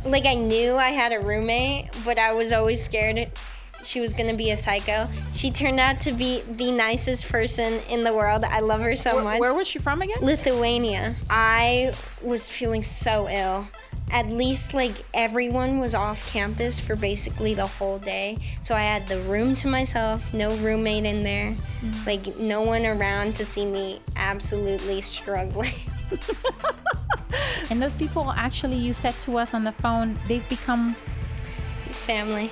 like I knew I had a roommate, but I was always scared she was gonna be a psycho. She turned out to be the nicest person in the world. I love her so much. Where was she from again? Lithuania. I was feeling so ill. At least like everyone was off campus for basically the whole day. So I had the room to myself, no roommate in there, like no one around to see me absolutely struggling. And those people, actually, you said to us on the phone, they've become Family.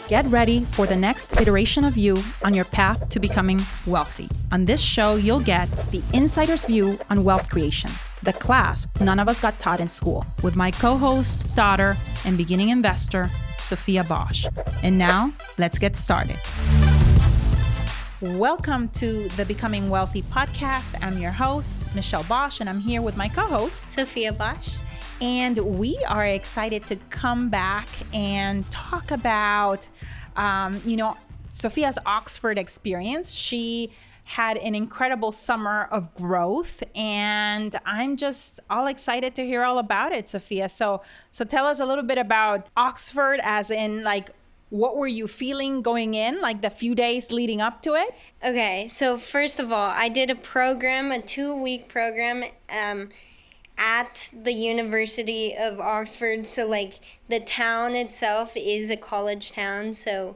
Get ready for the next iteration of you on your path to becoming wealthy. On this show, you'll get the insider's view on wealth creation, the class none of us got taught in school, with my co-host, daughter, and beginning investor, Sophia Bosch. And now, let's get started. Welcome to the Becoming Wealthy podcast. I'm your host, Michelle Bosch, and I'm here with my co-host, Sophia Bosch. And we are excited to come back and talk about, Sophia's Oxford experience. She had an incredible summer of growth, and I'm just all excited to hear all about it, Sophia. So tell us a little bit about Oxford, as in, like, what were you feeling going in, like the few days leading up to it? Okay, so first of all, I did a 2-week program, at the University of Oxford. So like the town itself is a college town. So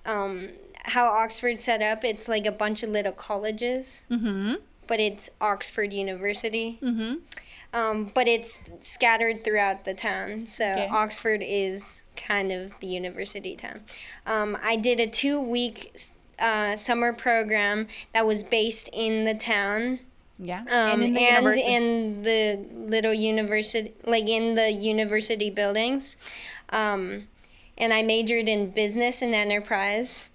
how Oxford's set up, it's like a bunch of little colleges, but it's Oxford University. But it's scattered throughout the town. So okay. Oxford is kind of the university town. I did a 2-week summer program that was based in the town. Yeah, and in the little university, like in the university buildings. And I majored in business and enterprise.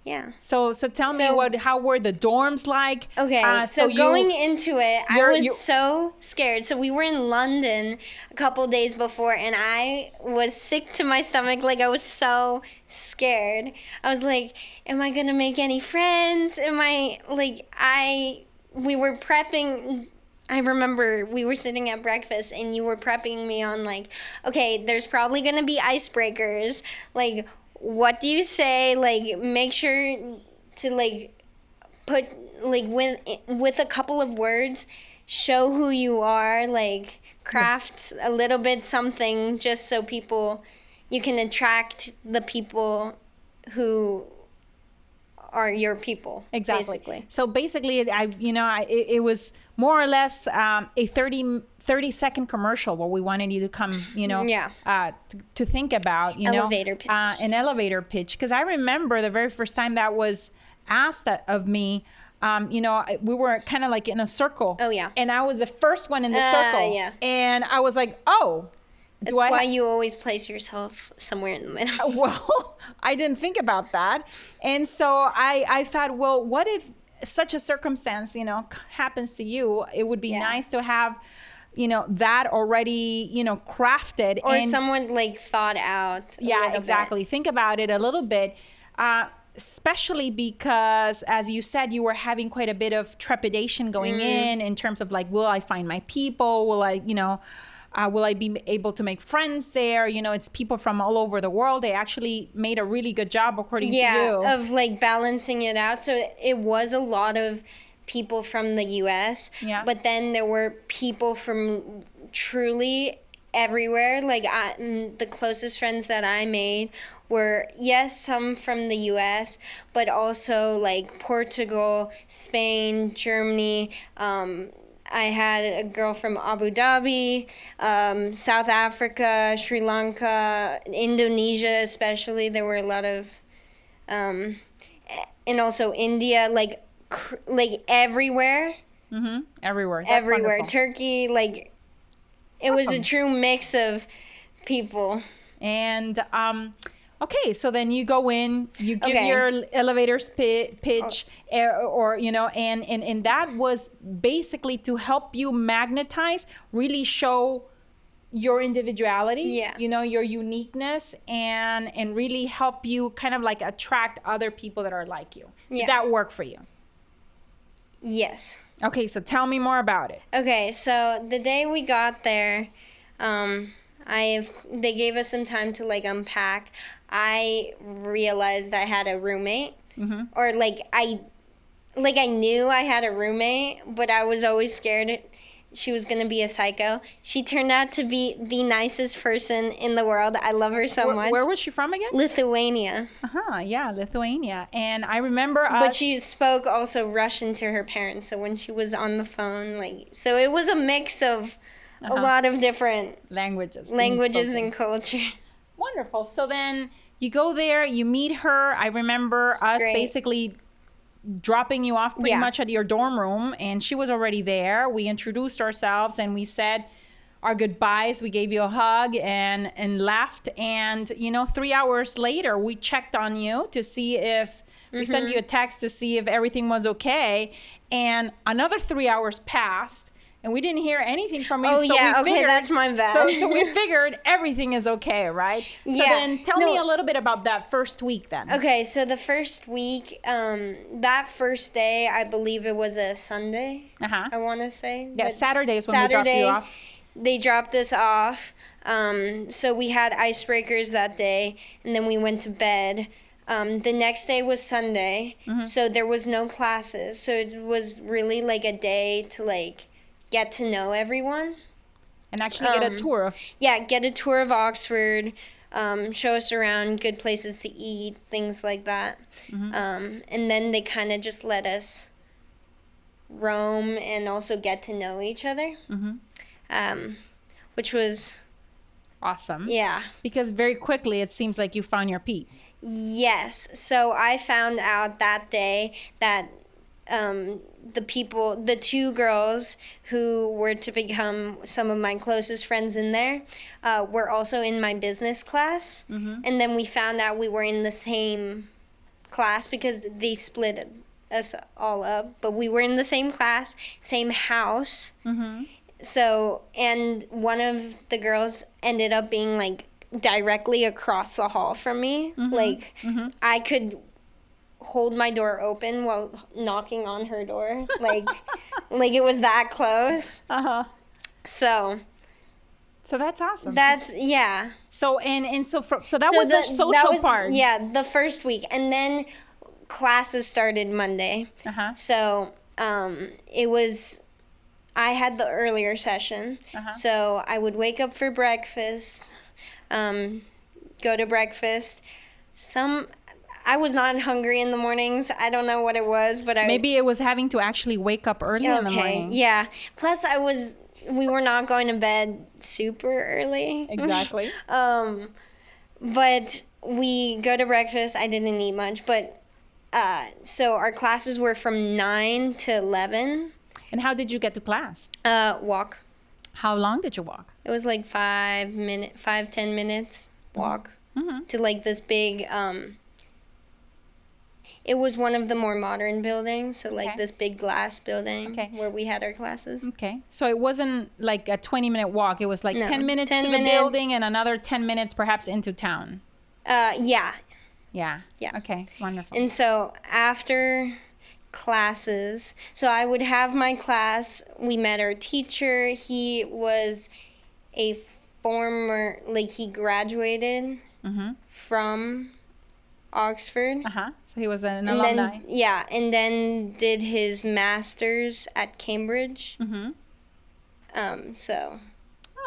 Yeah. So tell me how were the dorms like? Okay, so going into it, I was so scared. So we were in London a couple days before, and I was sick to my stomach. Like, I was so scared. I was like, am I gonna make any friends? We were prepping. I remember we were sitting at breakfast and you were prepping me on like, okay, there's probably gonna be icebreakers. Like, what do you say? Like, make sure to like put like with a couple of words, show who you are. Like, craft a little bit something just so you can attract the people who are your people. Exactly. Basically. So basically, it was more or less a 30-second commercial where we wanted you to come, to think about, elevator pitch. An elevator pitch. Because I remember the very first time that was asked of me, we were kind of like in a circle. Oh, yeah. And I was the first one in the circle. Yeah. And I was like, oh. That's why you always place yourself somewhere in the middle. Well, I didn't think about that. And so I thought, well, what if such a circumstance, happens to you? It would be nice to have, that already, crafted. Or someone like thought out. Yeah, exactly. Think about it a little bit. Especially because, as you said, you were having quite a bit of trepidation going in terms of like, will I find my people? Will I be able to make friends there? It's people from all over the world. They actually made a really good job, according to you. Yeah, of like balancing it out. So it was a lot of people from the U.S. Yeah. But then there were people from truly everywhere. Like the closest friends that I made were, yes, some from the U.S., but also like Portugal, Spain, Germany, I had a girl from Abu Dhabi, South Africa, Sri Lanka, Indonesia especially. There were a lot of, and also India, like everywhere. Everywhere. That's everywhere. Wonderful. Turkey, like it was a true mix of people. And okay, so then you go in, you give your elevator pitch, and that was basically to help you magnetize, really show your individuality, your uniqueness, and really help you kind of like attract other people that are like you. Did that work for you? Yes. Okay, so tell me more about it. Okay, so the day we got there, they gave us some time to like unpack. I realized I had a roommate, or like I knew I had a roommate, but I was always scared she was gonna be a psycho. She turned out to be the nicest person in the world. I love her so much. Where was she from again? Lithuania. Yeah, Lithuania. And I remember us. But she spoke also Russian to her parents. So when she was on the phone, like, so it was a mix of a lot of different languages and culture. Wonderful. So then you go there, you meet her. I remember us basically dropping you off pretty much at your dorm room, and she was already there. We introduced ourselves and we said our goodbyes. We gave you a hug and laughed. And 3 hours later, we checked on you to see if we sent you a text to see if everything was okay. And another 3 hours passed. And we didn't hear anything from you. Oh, so yeah, we figured, that's my bad. So we figured everything is okay, right? So then tell me a little bit about that first week then. Okay, so the first week, that first day, I believe it was a Sunday, I want to say. Yeah, Saturday is when we dropped you off. They dropped us off. So we had icebreakers that day, and then we went to bed. The next day was Sunday, so there was no classes. So it was really like a day to like get to know everyone. And actually get a tour of... Yeah, get a tour of Oxford, show us around, good places to eat, things like that. And then they kind of just let us roam and also get to know each other, which was... awesome. Yeah. Because very quickly it seems like you found your peeps. Yes. So I found out that day that the two girls who were to become some of my closest friends in there were also in my business class. And then we found out we were in the same class because they split us all up. But we were in the same class, same house. So, and one of the girls ended up being like directly across the hall from me. I could hold my door open while knocking on her door, like it was that close. So that's awesome. That's So so that was the social part. Yeah, the first week, and then classes started Monday. So it was. I had the earlier session, so I would wake up for breakfast, go to breakfast. I was not hungry in the mornings. I don't know what it was, but maybe it was having to actually wake up early in the morning. Yeah. Plus, we were not going to bed super early. Exactly. But we go to breakfast. I didn't eat much, but so our classes were from 9 to 11. And how did you get to class? Walk. How long did you walk? It was like 10 minutes walk to like this big, it was one of the more modern buildings. So like this big glass building where we had our classes. Okay. So it wasn't like a 20-minute walk. It was like 10 minutes to the building and another 10 minutes perhaps into town. Yeah. Yeah. Okay. Wonderful. And so after classes, so I would have my class. We met our teacher. He was a former, like he graduated from Oxford. So he was an alumni. And then did his master's at Cambridge. So.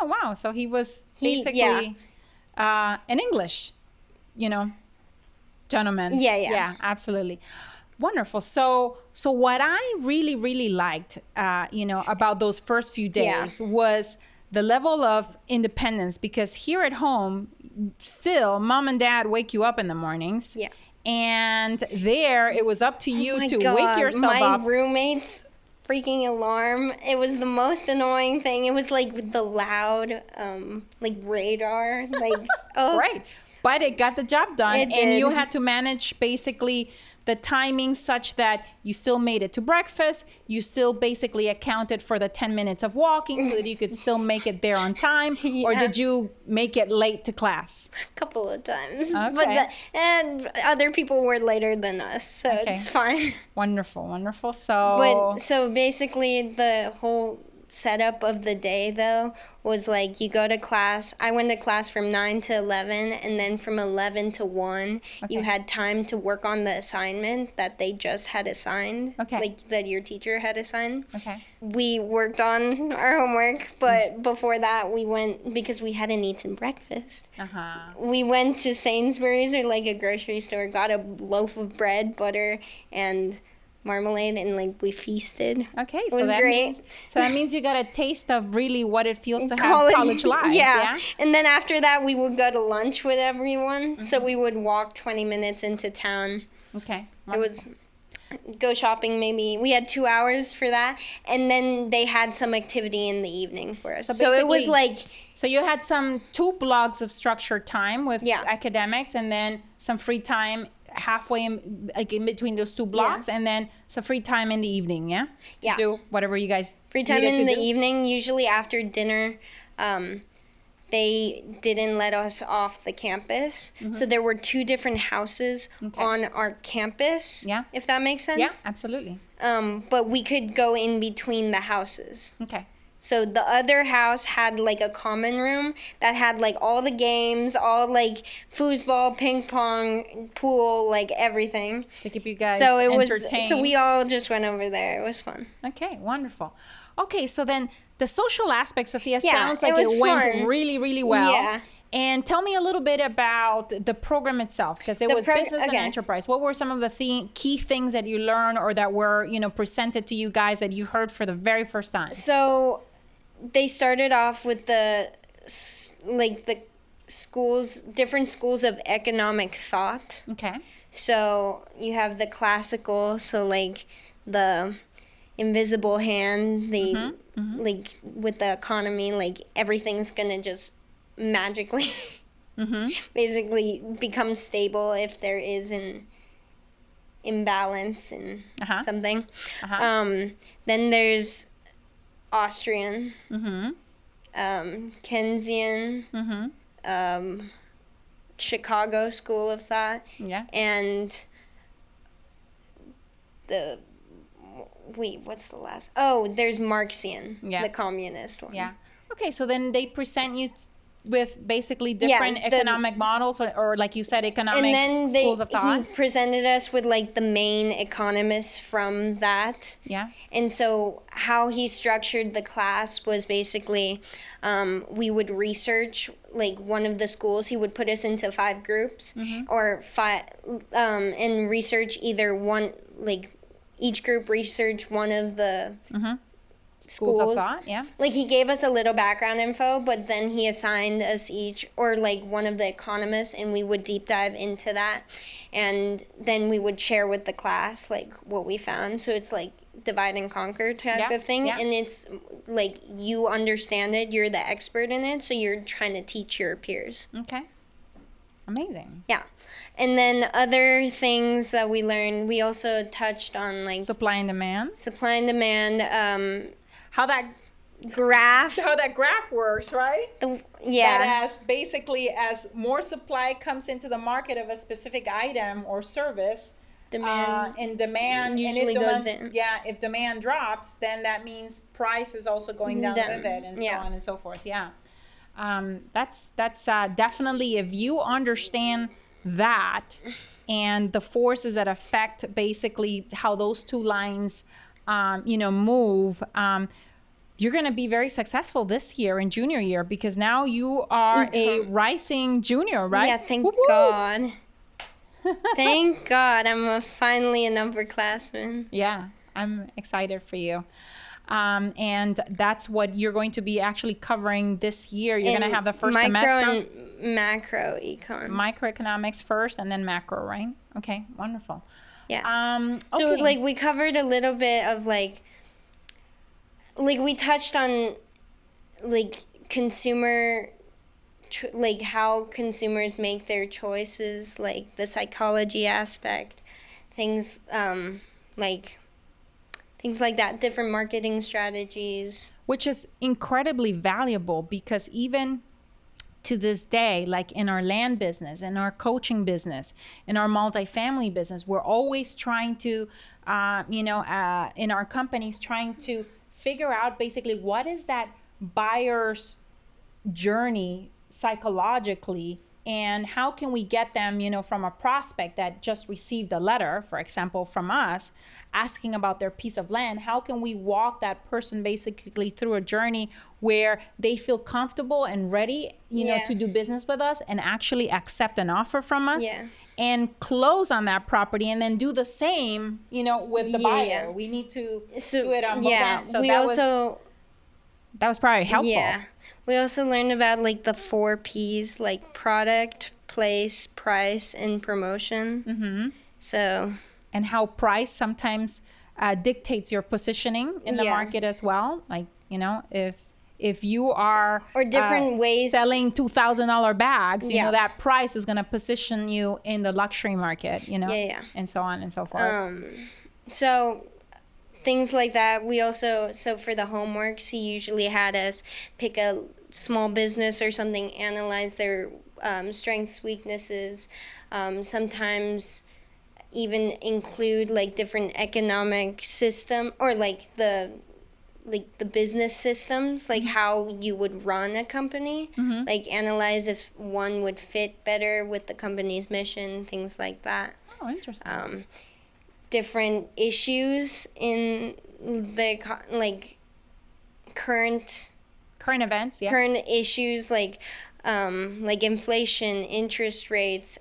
Oh wow! So he was basically an English, gentleman. Yeah, absolutely. Wonderful. So what I really, really liked, about those first few days was the level of independence, because here at home, still, mom and dad wake you up in the mornings. Yeah. And there, it was up to you to wake yourself up. My roommate's freaking alarm. It was the most annoying thing. It was like the loud, like radar. Like, Right. but it got the job done. It And you did. had to manage basically the timing such that you still made it to breakfast. You still basically accounted for the 10 minutes of walking so that you could still make it there on time. Or Yeah. did you make it late to class? A couple of times. Okay. And other people were later than us, so Okay. it's fine. Wonderful, wonderful. But so basically the whole setup of the day though was like you go to class. I went to class from 9 to 11, and then from 11 to 1 you Okay. had time to work on the assignment that they just had assigned. Okay. Like that your teacher had assigned. Okay. We worked on our homework, but before that we went, because we hadn't eaten breakfast. Uh-huh. We went to Sainsbury's or like a grocery store, got a loaf of bread, butter, and marmalade, and like we feasted. Okay, It was that great. means you got a taste of really what it feels to have college life. Yeah. And then after that we would go to lunch with everyone. So we would walk 20 minutes into town. Okay. It was go shopping maybe. We had 2 hours for that, and then they had some activity in the evening for us. So it was basically- like So you had some 2 blocks of structured time with Yeah. academics, and then some free time halfway in, like in between those 2 blocks, and then some free time in the evening, to Yeah. do whatever you guys free time needed in to the do? evening, usually after dinner. They didn't let us off the campus. So there were 2 different houses on our campus, Yeah. if that makes sense. Yeah, absolutely. But we could go in between the houses. Okay. So the other house had like a common room that had like all the games, all like foosball, ping pong, pool, like everything. To keep you guys So it entertained. was. So we all just went over there. It was fun. Okay, wonderful. Okay, so then the social aspect, Sophia, Yeah, sounds like it was it went fun. really, really well. Yeah. And tell me a little bit about the program itself, because it was business and okay. enterprise. What were some of the key things that you learned or that were, presented to you guys that you heard for the very first time? So they started off with the schools, different schools of economic thought. Okay. So you have the classical, so like the invisible hand, the like with the economy, like everything's gonna just magically basically become stable if there is an imbalance in something. Then there's Austrian, Keynesian, Chicago School of Thought, Yeah. and what's the last? Oh, there's Marxian, Yeah. the communist one. Yeah. Okay, so then they present you with basically different the- economic models or like you said, economic And then schools of thought. he presented us with like the main economists from that. Yeah. And so how he structured the class was basically we would research like one of the schools. He would put us into 5 groups or 5 and research either one, like each group research one of the Schools of thought, yeah. Like he gave us a little background info, but then he assigned us each, or like one of the economists, and we would deep dive into that. And then we would share with the class like what we found. So it's like divide and conquer type Yeah, of thing. yeah. And it's like you understand it, you're the expert in it, so you're trying to teach your peers. Okay. Amazing. Yeah. And then other things that we learned, we also touched on like Supply and demand. supply and demand, How that graph. graph works, right? Yeah. That as more supply comes into the market of a specific item or service, Demand and demand, usually and if goes demand, down. if demand drops, then that means price is also going down with it, and so Yeah. on and so forth. Yeah, that's definitely, if you understand that and the forces that affect basically how those 2 lines, move. You're going to be very successful this year in junior year because now you are a rising junior, right? Yeah, thank Whoop, whoop. God. Thank God I'm finally an upperclassman. Yeah, I'm excited for you. And that's what you're going to be actually covering this year. You're going to have the first semester. And macro econ. Microeconomics first and then macro, right? Okay, wonderful. Yeah. So okay. like we covered a little bit of like we touched on like consumer like how consumers make their choices, like the psychology aspect, things like things like that, different marketing strategies. Which is incredibly valuable, because even to this day, like in our land business, in our coaching business, in our multifamily business, we're always trying to, in our companies, trying to figure out basically what is that buyer's journey psychologically, and how can we get them, from a prospect that just received a letter, for example, from us, asking about their piece of land, how can we walk that person basically through a journey where they feel comfortable and ready, to do business with us and actually accept an offer from us, and close on that property, and then do the same, with the buyer. We need to do it on both ends. So that was probably helpful. Yeah. We also learned about like the 4 P's, like product, place, price, and promotion. Mm-hmm. So. And how price sometimes dictates your positioning in the market as well. Like, if you are or different ways selling $2,000 bags, that price is going to position you in the luxury market, and so on and so forth. So things like that. We also, so for the homeworks, he usually had us pick a small business or something, analyze their strengths, weaknesses, sometimes even include like different economic system, or like the business systems, like how you would run a company, like analyze if one would fit better with the company's mission, things like that. Oh, interesting. Different issues in the current events, current issues, like inflation, interest rates,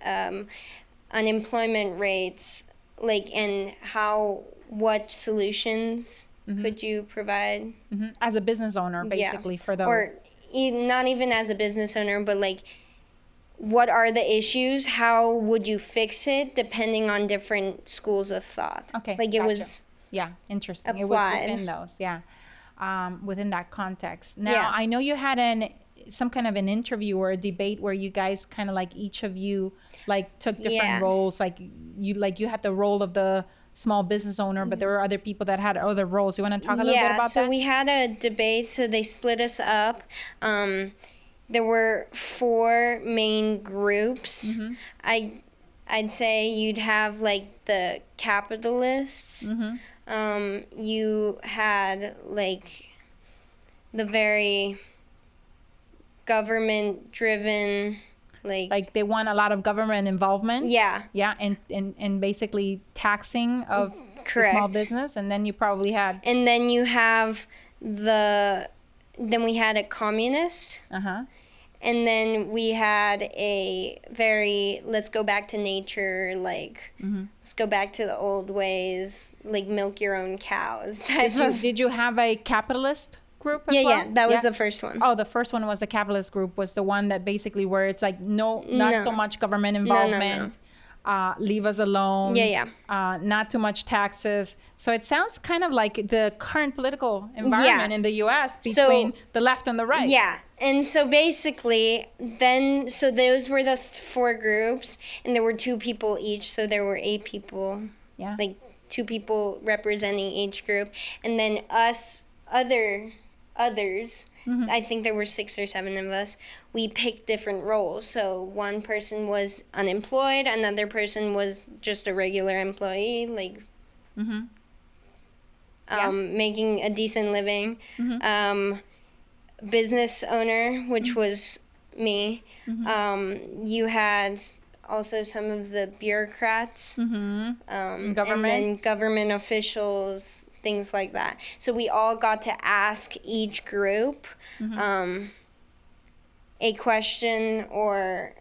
unemployment rates, and what solutions could you provide as a business owner, basically, for those, or not even as a business owner, but like, what are the issues? How would you fix it, depending on different schools of thought? Okay, like it was interesting. applied. It was within those, within that context. Now, I know you had some kind of an interview or a debate where you guys kind of like each of you like took different roles. Like you had the role of the small business owner, but there were other people that had other roles. You want to talk a little bit about that? So we had a debate. So they split us up. There were 4 main groups. I'd say you'd have like the capitalists. You had like the very government-driven, like they want a lot of government involvement. Yeah, and basically taxing of the small business. And then you probably had. And then you have then we had a communist. And then we had a very, let's go back to nature, let's go back to the old ways, like milk your own cows type Did you have a capitalist group as well? Yeah, that was the first one. Oh, the first one was the capitalist group, was the one that basically where it's like, not so much government involvement. No. Leave us alone. Not too much taxes. So it sounds kind of like the current political environment in the U.S. between the left and the right. Yeah. And so basically, so those were the 4 groups, and there were 2 people each, so there were 8 people. Yeah. Like 2 people representing each group. And then us, others, I think there were 6 or 7 of us, we picked different roles. So one person was unemployed, another person was just a regular employee, making a decent living. Business owner, which was me. You had also some of the bureaucrats, government, and then government officials, things like that. So we all got to ask each group a question, or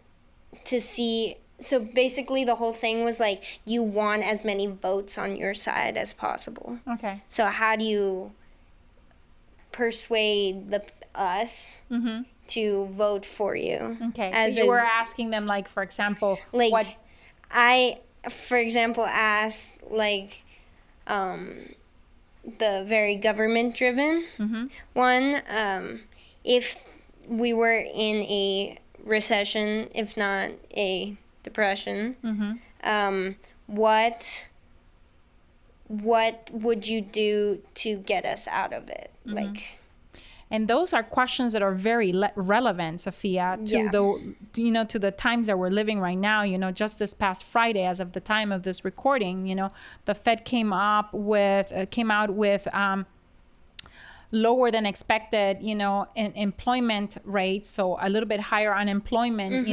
to see. So basically the whole thing was like, you want as many votes on your side as possible. Okay. So how do you persuade us to vote for you? Okay. So you were asking them, like, for example, like, what I, for example, asked like the very government-driven one, if we were in a recession, if not a depression. Mm-hmm. What would you do to get us out of it? Mm-hmm. Like, and those are questions that are very relevant, Sophia, to to the times that we're living right now. Just this past Friday, as of the time of this recording, the Fed came out with lower than expected, employment rates, so a little bit higher unemployment,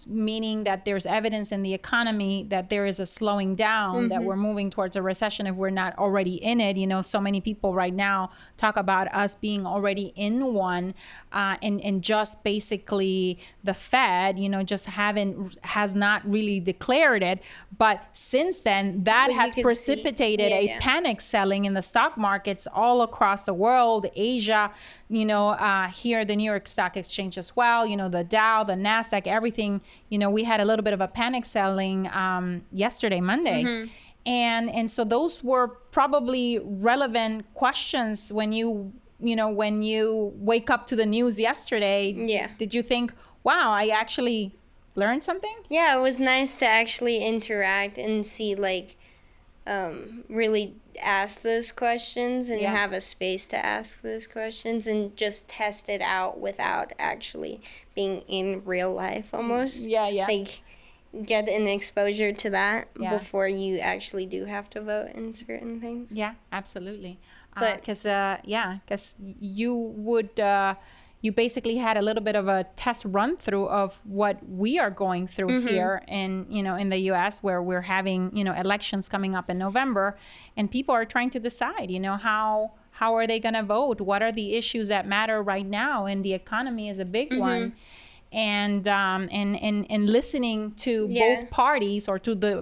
meaning that there's evidence in the economy that there is a slowing down, that we're moving towards a recession if we're not already in it. So many people right now talk about us being already in one, and just basically the Fed, just has not really declared it. But since then, that has precipitated a panic selling in the stock markets all across the world, Asia, here the New York Stock Exchange as well, the Dow, the NASDAQ, everything. We had a little bit of a panic selling yesterday, Monday. And so those were probably relevant questions when you wake up to the news yesterday. Yeah. Did you think, wow, I actually learned something? Yeah, it was nice to actually interact and see, like, really ask those questions and have a space to ask those questions and just test it out without actually being in real life almost. Yeah. Like, get an exposure to that before you actually do have to vote in certain things. Yeah, absolutely. But because you would you basically had a little bit of a test run through of what we are going through here in in the US, where we're having elections coming up in November, and people are trying to decide how are they going to vote, what are the issues that matter right now, and the economy is a big one. And listening to both parties, or to the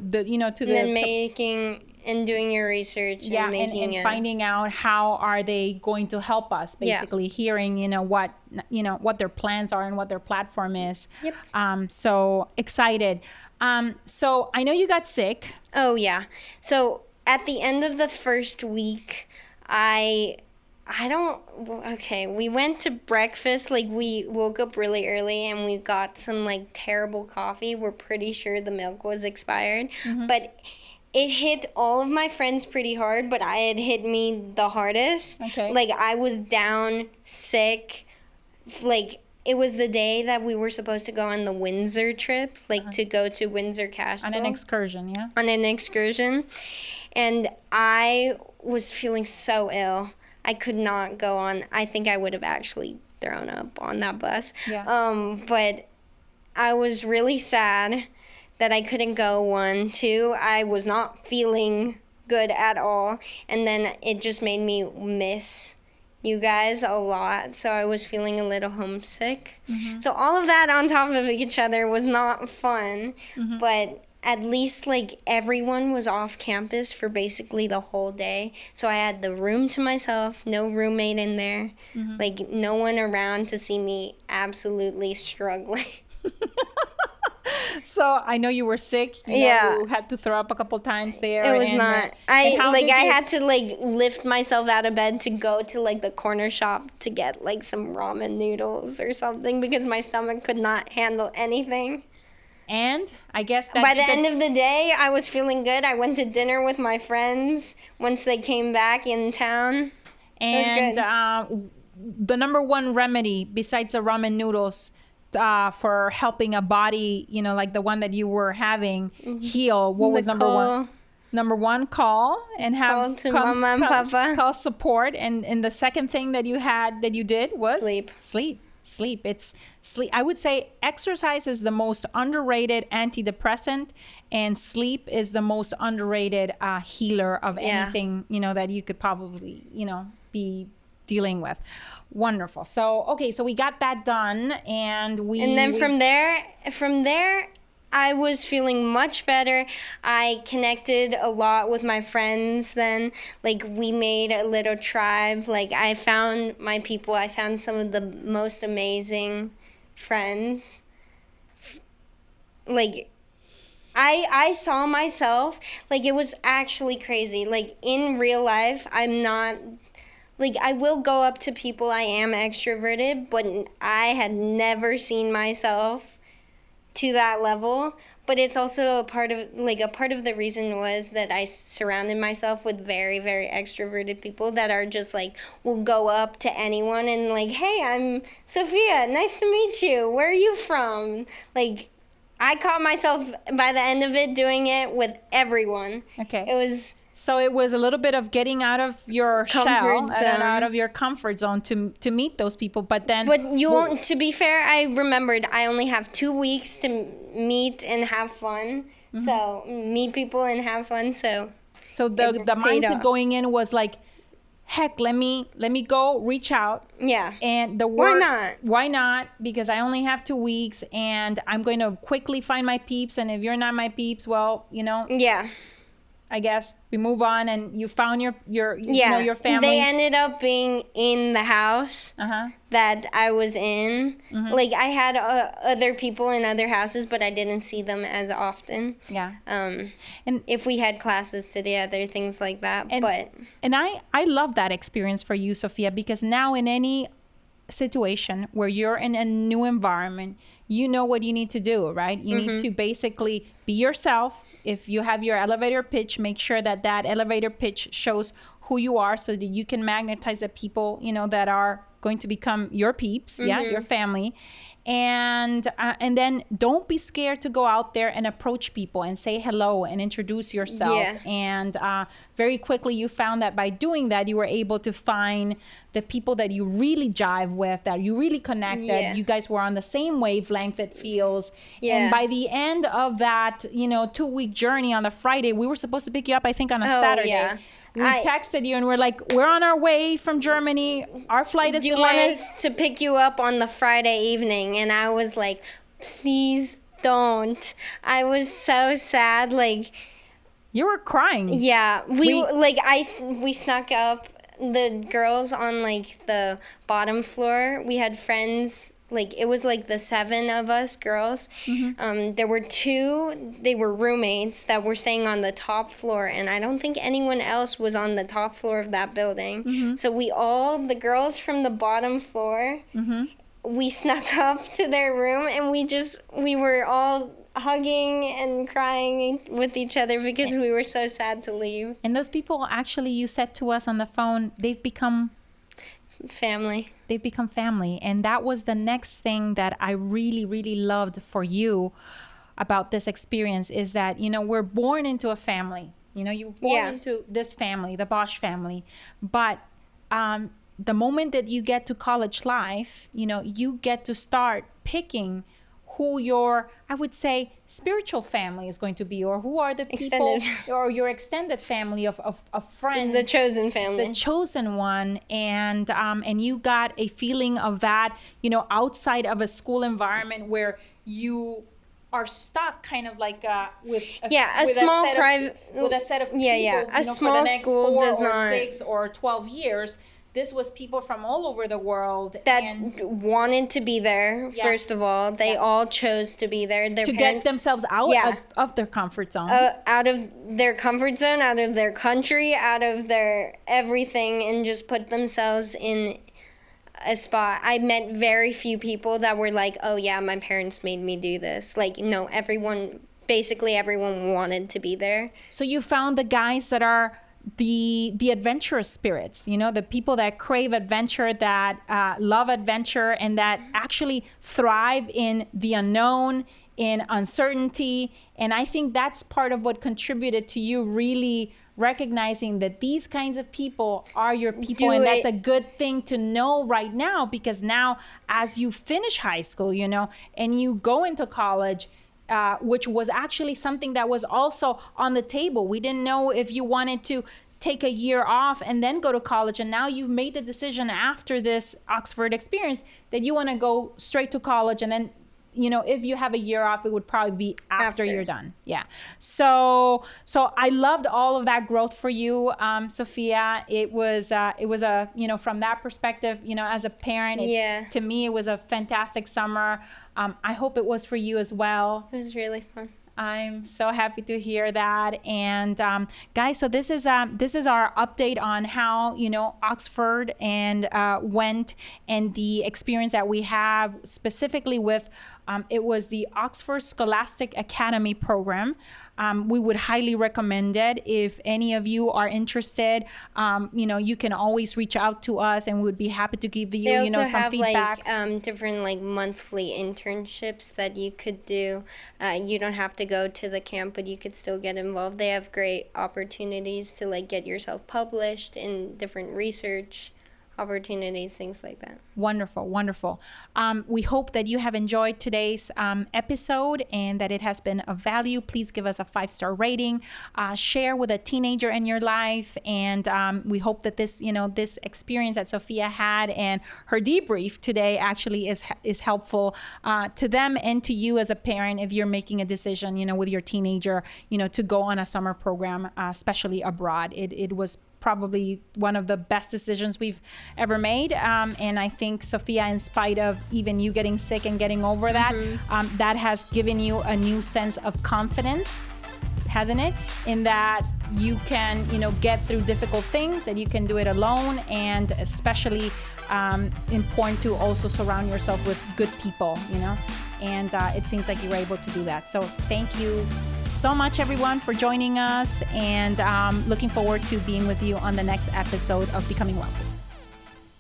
making and doing your research and finding out how are they going to help us, basically hearing what their plans are and what their platform is. So excited. So I know you got sick. Oh yeah. So at the end of the first week, we went to breakfast. Like, we woke up really early and we got some like terrible coffee. We're pretty sure the milk was expired, but it hit all of my friends pretty hard, but it hit me the hardest. Okay. Like, I was down sick. Like, it was the day that we were supposed to go on the Windsor trip, like to go to Windsor Castle. On an excursion, yeah? On an excursion. And I was feeling so ill. I could not go on. I think I would have actually thrown up on that bus. Yeah. But I was really sad that I couldn't go. 1, 2, I was not feeling good at all. And then it just made me miss you guys a lot. So I was feeling a little homesick. So all of that on top of each other was not fun. But at least, like, everyone was off campus for basically the whole day. So I had the room to myself, no roommate in there, like, no one around to see me absolutely struggling. So I know you were sick. You had to throw up a couple times there. It was not. I had to like lift myself out of bed to go to like the corner shop to get like some ramen noodles or something because my stomach could not handle anything. And I guess that by the end of the day, I was feeling good. I went to dinner with my friends once they came back in town. And the number one remedy besides the ramen noodles for helping a body, like the one that you were having, heal, what was number one? Number one, call and have Mama and Papa. Call support. And the second thing that you did was sleep. It's sleep. I would say exercise is the most underrated antidepressant, and sleep is the most underrated healer of anything, that you could probably, be dealing with. Wonderful. So, okay, so we got that done, and then from there, I was feeling much better. I connected a lot with my friends then. Like, we made a little tribe. Like, I found my people. I found some of the most amazing friends. Like, I saw myself. Like, it was actually crazy. Like, in real life, I'm not like I will go up to people. I am extroverted, but I had never seen myself to that level. But it's also a part of the reason was that I surrounded myself with very, very extroverted people that are just like will go up to anyone and like, hey, I'm Sophia, nice to meet you, where are you from? Like, I caught myself by the end of it doing it with everyone. Okay. It was So it was a little bit of getting out of your shell and out of your comfort zone to meet those people. But then, to be fair, I remembered I only have 2 weeks to meet and have fun. Mm-hmm. So meet people and have fun. So the mindset going in was like, heck, let me go reach out. Yeah. And why not? Because I only have 2 weeks and I'm going to quickly find my peeps. And if you're not my peeps, well, yeah. I guess we move on, and you found your your family. They ended up being in the house that I was in. Mm-hmm. Like I had other people in other houses, but I didn't see them as often. Yeah. And if we had classes together, things like that. And I love that experience for you, Sophia, because now in any situation where you're in a new environment, you know what you need to do, right? You need to basically be yourself. If you have your elevator pitch, make sure that elevator pitch shows who you are so that you can magnetize the people, that are going to become your peeps, your family. And then don't be scared to go out there and approach people and say hello and introduce yourself. Yeah. And very quickly you found that by doing that, you were able to find the people that you really jive with, that you really connected. Yeah. You guys were on the same wavelength, it feels. Yeah. And by the end of that, 2-week journey on the Friday, we were supposed to pick you up, I think, on a Saturday. Yeah. We texted you and we're like, we're on our way from Germany. Our flight is delayed. Do you want us to pick you up on the Friday evening? And I was like, please don't. I was so sad. Like, you were crying. Yeah. We snuck up the girls on like the bottom floor. We had friends. Like, it was like the 7 of us girls. Mm-hmm. There were 2, they were roommates that were staying on the top floor, and I don't think anyone else was on the top floor of that building. Mm-hmm. So the girls from the bottom floor, we snuck up to their room, and we were all hugging and crying with each other because we were so sad to leave. And those people, actually, you said to us on the phone, they've become family. They've become family. And that was the next thing that I really, really loved for you about this experience is that, we're born into a family. You're born into this family, the Bosch family. But the moment that you get to college life, you get to start picking who your, I would say, spiritual family is going to be, or who are the people, or your extended family of friends. The chosen family. The chosen one. And you got a feeling of that, outside of a school environment where you are stuck kind of like with a set of people, a small for the next school 4 does or not 6 or 12 years. This was people from all over the world that wanted to be there. Yeah. First of all, they all chose to be there. Their parents, get themselves out of their comfort zone, out of their comfort zone, out of their country, out of their everything, and just put themselves in a spot. I met very few people that were like, "Oh yeah, my parents made me do this." Like, no, basically everyone wanted to be there. So you found the guys that are the adventurous spirits, the people that crave adventure, that love adventure, and that actually thrive in the unknown, in uncertainty. And I think that's part of what contributed to you really recognizing that these kinds of people are your people. And that's a good thing to know right now, because now as you finish high school, and you go into college, which was actually something that was also on the table. We didn't know if you wanted to take a year off and then go to college. And now you've made the decision after this Oxford experience that you want to go straight to college. And then, if you have a year off, it would probably be after you're done. Yeah. So I loved all of that growth for you, Sophia. It was from that perspective, as a parent, to me, it was a fantastic summer. I hope it was for you as well. It was really fun. I'm so happy to hear that. And guys, so this is our update on how Oxford and went, and the experience that we have specifically with it was the Oxford Scholastic Academy program. We would highly recommend it. If any of you are interested, you can always reach out to us, and we'd be happy to give you, some have, feedback. Different monthly internships that you could do. You don't have to go to the camp, but you could still get involved. They have great opportunities to get yourself published in different research opportunities, things like that. Wonderful, wonderful. We hope that you have enjoyed today's episode and that it has been of value. Please give us a 5-star rating, share with a teenager in your life, and we hope that this experience that Sophia had and her debrief today actually is helpful to them and to you as a parent if you're making a decision, with your teenager, to go on a summer program, especially abroad. It was probably one of the best decisions we've ever made. And I think, Sophia, in spite of even you getting sick and getting over that, that has given you a new sense of confidence, hasn't it? In that you can, get through difficult things, that you can do it alone, and especially important to also surround yourself with good people, and it seems like you were able to do that. So thank you so much, everyone, for joining us, and looking forward to being with you on the next episode of Becoming Wealthy.